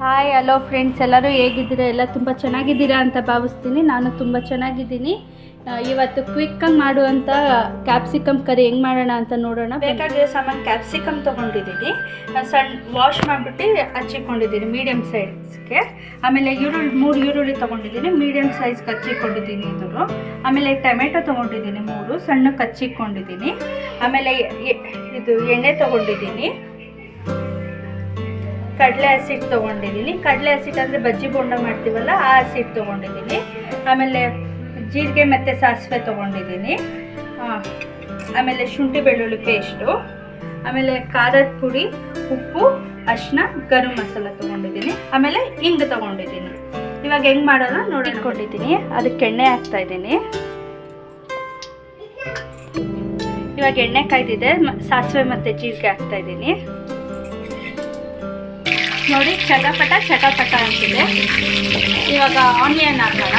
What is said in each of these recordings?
Hi hello friends, ಎಲ್ಲರೂ ಹೇಗಿದ್ದೀರಾ? ಎಲ್ಲ ತುಂಬ ಚೆನ್ನಾಗಿದ್ದೀರಾ ಅಂತ ಭಾವಿಸ್ತೀನಿ. ನಾನು ತುಂಬ ಚೆನ್ನಾಗಿದ್ದೀನಿ. ಇವತ್ತು ಕ್ವಿಕ್ಕಾಗಿ ಮಾಡುವಂಥ ಕ್ಯಾಪ್ಸಿಕಮ್ ಕರಿ ಹೆಂಗೆ ಮಾಡೋಣ ಅಂತ ನೋಡೋಣ. ಬೇಕಾಗಿರೋ ಸಾಮಾನು ಕ್ಯಾಪ್ಸಿಕಮ್ ತೊಗೊಂಡಿದ್ದೀನಿ, ಸಣ್ಣ ವಾಶ್ ಮಾಡಿಬಿಟ್ಟು ಹಚ್ಚಿಕೊಂಡಿದ್ದೀನಿ ಮೀಡಿಯಮ್ ಸೈಜ್ಗೆ. ಆಮೇಲೆ ಮೂರು ಈರುಳ್ಳಿ ತೊಗೊಂಡಿದ್ದೀನಿ, ಮೀಡಿಯಮ್ ಸೈಜ್ಗೆ ಹಚ್ಚಿಕೊಂಡಿದ್ದೀನಿ ಇದನ್ನು. ಆಮೇಲೆ ಟೊಮೆಟೊ ತೊಗೊಂಡಿದ್ದೀನಿ 3 ಸಣ್ಣಕ್ಕೆ ಹಚ್ಚಿಕೊಂಡಿದ್ದೀನಿ. ಆಮೇಲೆ ಇದು ಎಣ್ಣೆ ತೊಗೊಂಡಿದ್ದೀನಿ, ಕಡಲೆ ಹಸಿಟ್ಟು ತೊಗೊಂಡಿದ್ದೀನಿ. ಕಡಲೆ ಹಸಿಟ್ಟು ಅಂದರೆ ಬಜ್ಜಿ ಬೋಂಡ ಮಾಡ್ತೀವಲ್ಲ ಆ ಹಸಿಟ್ಟು ತೊಗೊಂಡಿದ್ದೀನಿ. ಆಮೇಲೆ ಜೀರಿಗೆ ಮತ್ತು ಸಾಸಿವೆ ತೊಗೊಂಡಿದ್ದೀನಿ. ಆಮೇಲೆ ಶುಂಠಿ ಬೆಳ್ಳುಳ್ಳಿ ಪೇಸ್ಟು, ಆಮೇಲೆ ಖಾರದ ಪುಡಿ, ಉಪ್ಪು, ಅರಿಶಿನ, ಗರಂ ಮಸಾಲ ತೊಗೊಂಡಿದ್ದೀನಿ. ಆಮೇಲೆ ಹಿಂಗೆ ತೊಗೊಂಡಿದ್ದೀನಿ. ಇವಾಗ ಹೆಂಗೆ ಮಾಡೋಣ ನೋಡಿಟ್ಕೊಂಡಿದ್ದೀನಿ. ಅದಕ್ಕೆ ಎಣ್ಣೆ ಹಾಕ್ತಾಯಿದ್ದೀನಿ. ಇವಾಗ ಎಣ್ಣೆ ಕಾಯ್ದಿದೆ, ಸಾಸಿವೆ ಮತ್ತು ಜೀರಿಗೆ ಹಾಕ್ತಾಯಿದ್ದೀನಿ. ನೋಡಿ ಚಟಪಟ ಅಂತಿದೆ. ಇವಾಗ ಆನಿಯನ್ ಹಾಕೋಣ.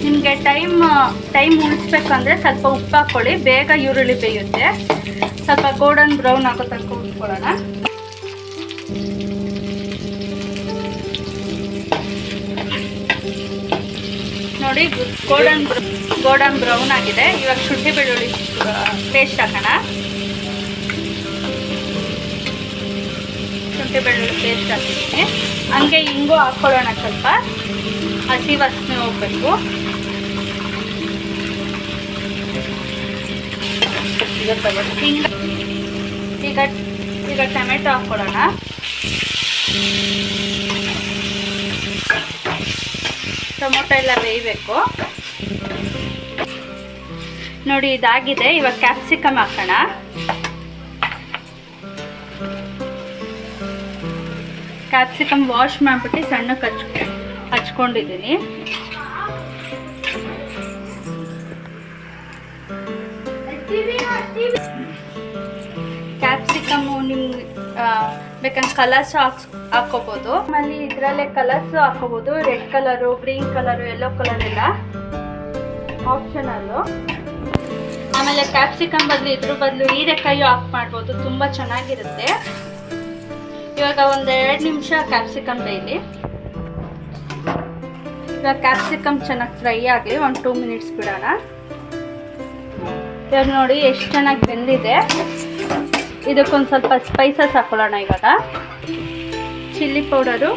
ನಿಮಗೆ ಟೈಮ್ ಉಳಿಸ್ಬೇಕಂದ್ರೆ ಸ್ವಲ್ಪ ಉಪ್ಪು ಹಾಕ್ಕೊಳ್ಳಿ, ಬೇಗ ಈರುಳ್ಳಿ ಬೇಯುತ್ತೆ. ಸ್ವಲ್ಪ ಗೋಲ್ಡನ್ ಬ್ರೌನ್ ಆಗೋ ತನಕ ಉಟ್ಕೊಳ್ಳೋಣ. ನೋಡಿ ಗೋಲ್ಡನ್ ಬ್ರೌನ್ ಆಗಿದೆ. ಇವಾಗ ಶುಂಠಿ ಬೆಳ್ಳುಳ್ಳಿ ಪೇಸ್ಟ್ ಹಾಕೋಣ. ಶುಂಠಿ ಬೆಳ್ಳುಳ್ಳಿ ಪೇಸ್ಟ್ ಹಾಕಿದ್ದೀನಿ. ಹಂಗೆ ಹಿಂಗೂ ಹಾಕ್ಕೊಳ್ಳೋಣ, ಸ್ವಲ್ಪ ಹಸಿ ವಾಸನೆ ಹೋಗ್ಬೇಕು. ಈಗ ಟೊಮೆಟೊ ಹಾಕ್ಕೊಳ್ಳೋಣ. ಟೊಮೊಟೊ ಎಲ್ಲ ಬೇಯಬೇಕು. ನೋಡಿ ಇದಾಗಿದೆ. ಇವಾಗ ಕ್ಯಾಪ್ಸಿಕಮ್ ಹಾಕೋಣ. ಕ್ಯಾಪ್ಸಿಕಮ್ ವಾಶ್ ಮಾಡಿಬಿಟ್ಟು ಸಣ್ಣಕ್ಕೆ ಹಚ್ಕೊಂಡಿದ್ದೀನಿ. ಕ್ಯಾಪ್ಸಿಕಮ್ಮು ನಿಮ್ಗೆ ಬೇಕಂದ್ರೆ ಕಲರ್ಸ್ ಹಾಕ್ಕೋಬೋದು. ಆಮೇಲೆ ಇದರಲ್ಲೇ ಕಲರ್ಸು ಹಾಕ್ಕೋಬೋದು, red colour, green colour, yellow colour ಎಲ್ಲ ಆಪ್ಷನಲ್ಲು. ಆಮೇಲೆ ಕ್ಯಾಪ್ಸಿಕಮ್ ಇದ್ರ ಬದಲು ಹೀರೆಕಾಯಿ ಹಾಕಿ ಮಾಡ್ಬೋದು, ತುಂಬ ಚೆನ್ನಾಗಿರುತ್ತೆ. ಇವಾಗ 1-2 ನಿಮಿಷ ಕ್ಯಾಪ್ಸಿಕಮ್ ಬೇಯಲಿ. ಇವಾಗ ಕ್ಯಾಪ್ಸಿಕಮ್ ಚೆನ್ನಾಗಿ ಫ್ರೈ ಆಗಲಿ, 1-2 ಮಿನಿಟ್ಸ್ ಬಿಡೋಣ. ಇವಾಗ ನೋಡಿ ಎಷ್ಟು ಚೆನ್ನಾಗಿ ಬೆಂದಿದೆ. ಇದಕ್ಕೊಂದು ಸ್ವಲ್ಪ ಸ್ಪೈಸಸ್ ಹಾಕೊಳ್ಳೋಣ. ಇವಾಗ ಚಿಲ್ಲಿ ಪೌಡರು,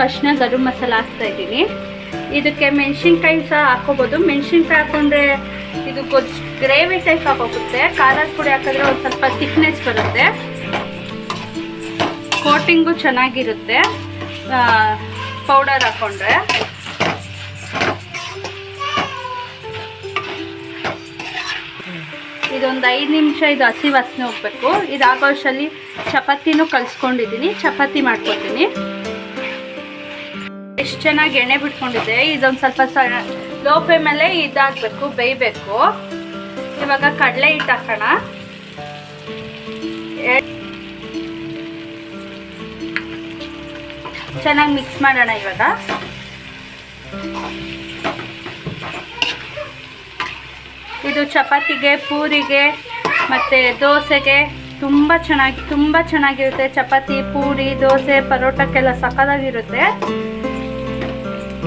ಅರಿಶಿನ, ಗರಂ ಮಸಾಲ ಹಾಕ್ತಾಯಿದ್ದೀನಿ. ಇದಕ್ಕೆ ಮೆಣಸಿನ್ಕಾಯಿ ಸಹ ಹಾಕೋಬೋದು. ಮೆಣಸಿನ್ಕಾಯಿ ಹಾಕೊಂಡ್ರೆ ಇದು ಗ್ರೇವಿ ಟೈಪ್ ಆಗೋಗುತ್ತೆ. ಖಾರದ ಪುಡಿ ಹಾಕಿದ್ರೆ ಒಂದು ಸ್ವಲ್ಪ ಥಿಕ್ನೆಸ್ ಬರುತ್ತೆ, ಕೋಟಿಂಗು ಚೆನ್ನಾಗಿರುತ್ತೆ ಪೌಡರ್ ಹಾಕೊಂಡ್ರೆ. ಇದೊಂದು 5 ನಿಮಿಷ ಇದು ಹಸಿ ವಾಸನೆ ಹೋಗ್ಬೇಕು. ಇದಾಗೋ ಅಷ್ಟರಲ್ಲಿ ಚಪಾತಿನೂ ಕಲಿಸ್ಕೊಂಡಿದ್ದೀನಿ, ಚಪಾತಿ ಮಾಡ್ಕೊತೀನಿ. ಎಷ್ಟು ಚೆನ್ನಾಗಿ ಎಣ್ಣೆ ಬಿಟ್ಕೊಂಡಿದೆ. ಇದೊಂದು ಸ್ವಲ್ಪ ಲೋ ಫ್ಲೇಮಲ್ಲೇ ಇದಾಗಬೇಕು, ಬೇಯಬೇಕು. ಇವಾಗ ಕಡಲೆ ಹಿಟ್ಟು ಹಾಕೋಣ. ಚೆನ್ನಾಗಿ ಮಿಕ್ಸ್ ಮಾಡೋಣ. ಇವಾಗ ಇದು ಚಪಾತಿಗೆ, ಪೂರಿಗೆ ಮತ್ತು ದೋಸೆಗೆ ತುಂಬ ಚೆನ್ನಾಗಿರುತ್ತೆ. ಚಪಾತಿ, ಪೂರಿ, ದೋಸೆ, ಪರೋಟಕ್ಕೆಲ್ಲ ಸಖತ್ತಾಗಿರುತ್ತೆ.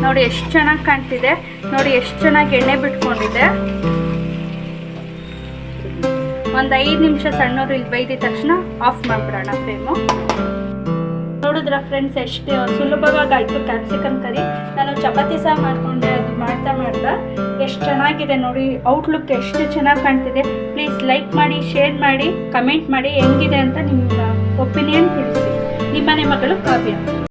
ನೋಡಿ ಎಷ್ಟು ಚೆನ್ನಾಗಿ ಕಾಣ್ತಿದೆ. ನೋಡಿ ಎಷ್ಟು ಚೆನ್ನಾಗಿ ಎಣ್ಣೆ ಬಿಟ್ಕೊಂಡಿದೆ. ಒಂದು 5 ನಿಮಿಷ ಸಣ್ಣವರು ಇಲ್ಲಿ ಬೈದಿದ ತಕ್ಷಣ ಆಫ್ ಮಾಡಿಬಿಡೋಣ ಫ್ಲೇಮು. ನೋಡಿದ್ರ ಫ್ರೆಂಡ್ಸ್, ಎಷ್ಟು ಸುಲಭವಾಗಿ ಆಯಿತು ಕ್ಯಾಪ್ಸಿಕಮ್ ಕರಿ. ನಾನು ಚಪಾತಿ ಸಹ ಮಾಡಿಕೊಂಡೆ. ಅದು ಮಾಡ್ತಾ ಎಷ್ಟು ಚೆನ್ನಾಗಿದೆ ನೋಡಿ. ಔಟ್ಲುಕ್ ಎಷ್ಟು ಚೆನ್ನಾಗಿ ಕಾಣ್ತಿದೆ. ಪ್ಲೀಸ್ ಲೈಕ್ ಮಾಡಿ, ಶೇರ್ ಮಾಡಿ, ಕಮೆಂಟ್ ಮಾಡಿ, ಹೆಂಗಿದೆ ಅಂತ ನಿಮ್ಮ ಒಪಿನಿಯನ್ ತಿಳಿಸಿ. ನಿಮ್ಮನೆ ಮಗಳು ಕಾವ್ಯ.